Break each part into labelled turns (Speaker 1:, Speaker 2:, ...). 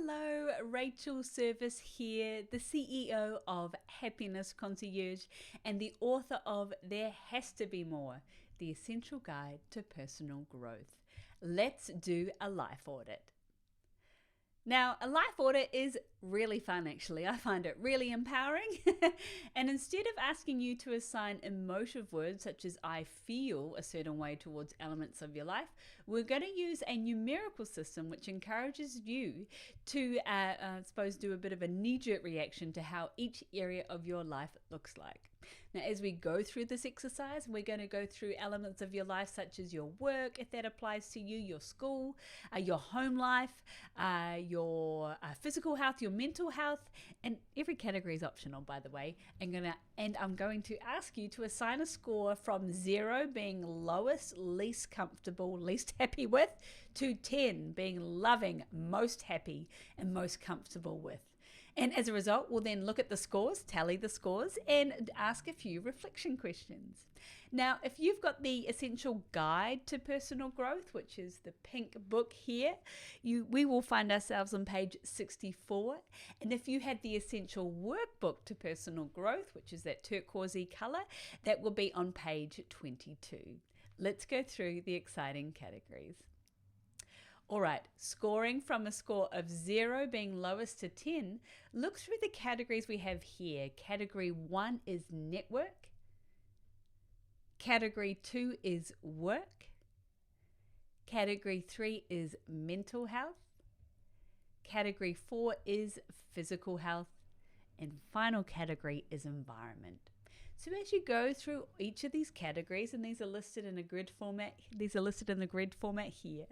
Speaker 1: Hello, Rachel Service here, the CEO of Happiness Concierge and the author of There Has to Be More, the Essential Guide to Personal Growth. Let's do a life audit. Now, a life audit is really fun, actually. I find it really empowering. And instead of asking you to assign emotive words such as I feel a certain way towards elements of your life, we're going to use a numerical system which encourages you to, do a bit of a knee-jerk reaction to how each area of your life looks like. Now, as we go through this exercise, we're going to go through elements of your life such as your work, if that applies to you, your school, your home life, your physical health, your mental health, and every category is optional, by the way. I'm going to ask you to assign a score from 0 being lowest, least comfortable, least happy with, to 10 being loving, most happy, and most comfortable with. And as a result, we'll then look at the scores, tally the scores, and ask a few reflection questions. Now, if you've got the Essential Guide to Personal Growth, which is the pink book here, we will find ourselves on page 64. And if you had the Essential Workbook to Personal Growth, which is that turquoisey color, that will be on page 22. Let's go through the exciting categories. All right, scoring from a score of 0 being lowest to 10, look through the categories we have here. Category 1 is network. Category 2 is work. Category 3 is mental health. Category 4 is physical health. And final category is environment. So as you go through each of these categories, and these are listed in a grid format, here,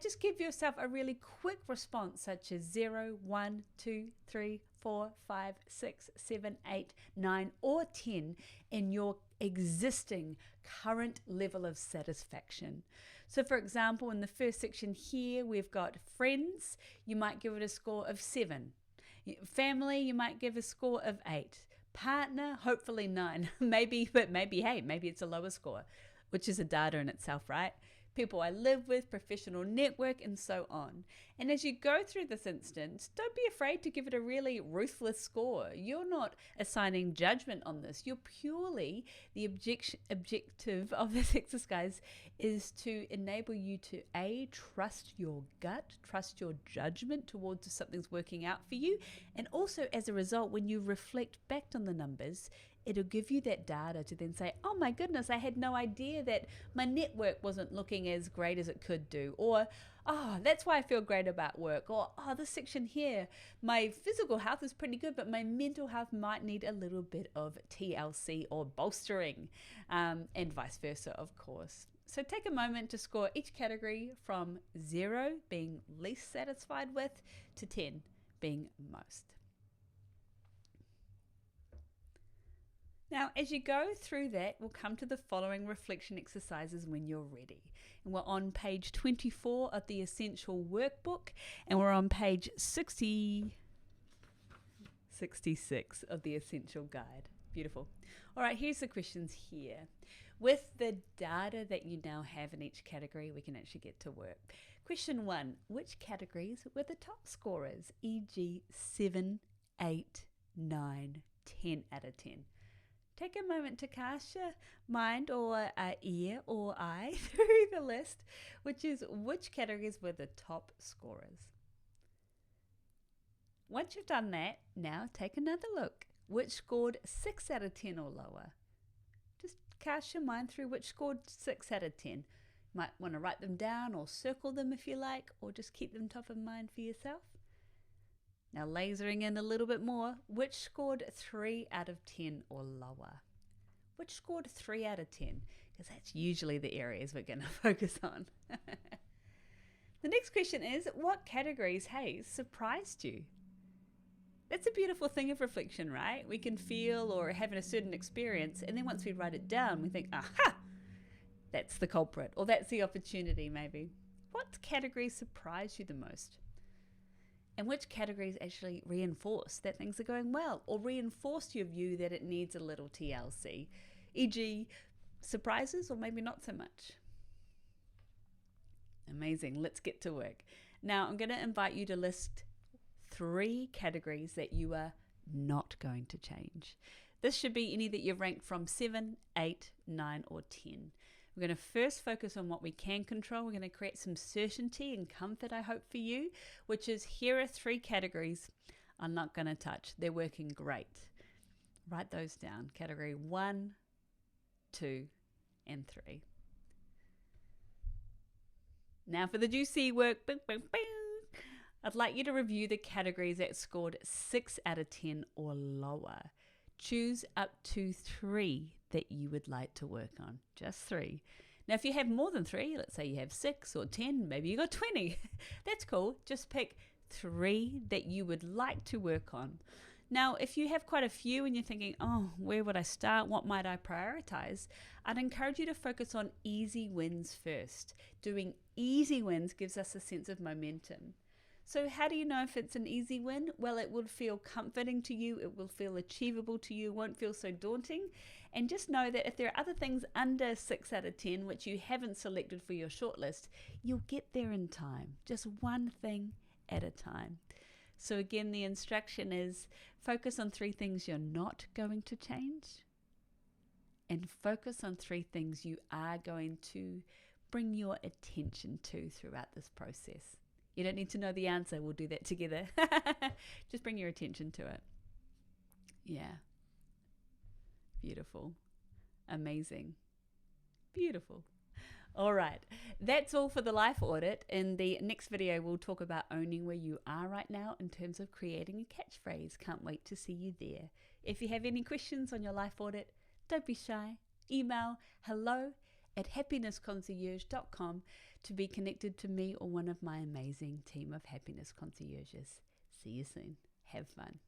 Speaker 1: just give yourself a really quick response such as 0, 1, 2, 3, 4, 5, 6, 7, 8, 9, or 10 in your existing current level of satisfaction. So for example, in the first section here, we've got friends. You might give it a score of 7. Family, you might give a score of 8. Partner, hopefully 9. maybe it's a lower score, which is a data in itself, right? People I live with, professional network, and so on. And as you go through this instance, don't be afraid to give it a really ruthless score. You're not assigning judgment on this. You're purely, the objective of this exercise is to enable you to trust your gut, trust your judgment towards something's working out for you. And also as a result, when you reflect back on the numbers, it'll give you that data to then say, oh my goodness, I had no idea that my network wasn't looking as great as it could do. Or, oh, that's why I feel great about work. Or, oh, this section here, my physical health is pretty good, but my mental health might need a little bit of TLC or bolstering, and vice versa, of course. So take a moment to score each category from 0 being least satisfied with to 10 being most. Now, as you go through that, we'll come to the following reflection exercises when you're ready. And we're on page 24 of the Essential Workbook, and we're on page 66 of the Essential Guide. Beautiful. All right, here's the questions here. With the data that you now have in each category, we can actually get to work. Question 1, which categories were the top scorers, e.g. 7, 8, 9, 10 out of 10? Take a moment to cast your mind or ear or eye through the list, which is which categories were the top scorers. Once you've done that, now take another look. Which scored 6 out of 10 or lower? Just cast your mind through which scored 6 out of 10. You might want to write them down or circle them if you like, or just keep them top of mind for yourself. Now lasering in a little bit more, which scored 3 out of 10 or lower? Which scored 3 out of 10? Because that's usually the areas we're going to focus on. The next question is, what categories, surprised you? That's a beautiful thing of reflection, right? We can feel or have a certain experience, and then once we write it down, we think, aha, that's the culprit, or that's the opportunity maybe. What categories surprised you the most? And which categories actually reinforce that things are going well, or reinforce your view that it needs a little TLC, e.g. surprises or maybe not so much? Amazing. Let's get to work. Now I'm going to invite you to list 3 categories that you are not going to change. This should be any that you've ranked from 7, 8, 9, or 10. We're going to first focus on what we can control. We're going to create some certainty and comfort, I hope, for you, which is here are 3 categories I'm not going to touch. They're working great. Write those down. Category 1, 2, and 3. Now for the juicy work. I'd like you to review the categories that scored 6 out of 10 or lower. Choose up to 3 that you would like to work on. Just 3. Now, if you have more than 3, let's say you have 6 or 10, maybe you got 20. That's cool. Just pick 3 that you would like to work on. Now, if you have quite a few and you're thinking, oh, where would I start? What might I prioritize? I'd encourage you to focus on easy wins first. Doing easy wins gives us a sense of momentum. So how do you know if it's an easy win? Well, it will feel comforting to you. It will feel achievable to you. It won't feel so daunting. And just know that if there are other things under 6 out of 10 which you haven't selected for your shortlist, you'll get there in time. Just one thing at a time. So again, the instruction is focus on 3 things you're not going to change, and focus on 3 things you are going to bring your attention to throughout this process. You don't need to know the answer. We'll do that together. Just bring your attention to it. Yeah. Beautiful. Amazing. Beautiful. All right. That's all for the life audit. In the next video, we'll talk about owning where you are right now in terms of creating a catchphrase. Can't wait to see you there. If you have any questions on your life audit, don't be shy. Email hello@happinessconcierge.com to be connected to me or one of my amazing team of happiness concierges. See you soon. Have fun.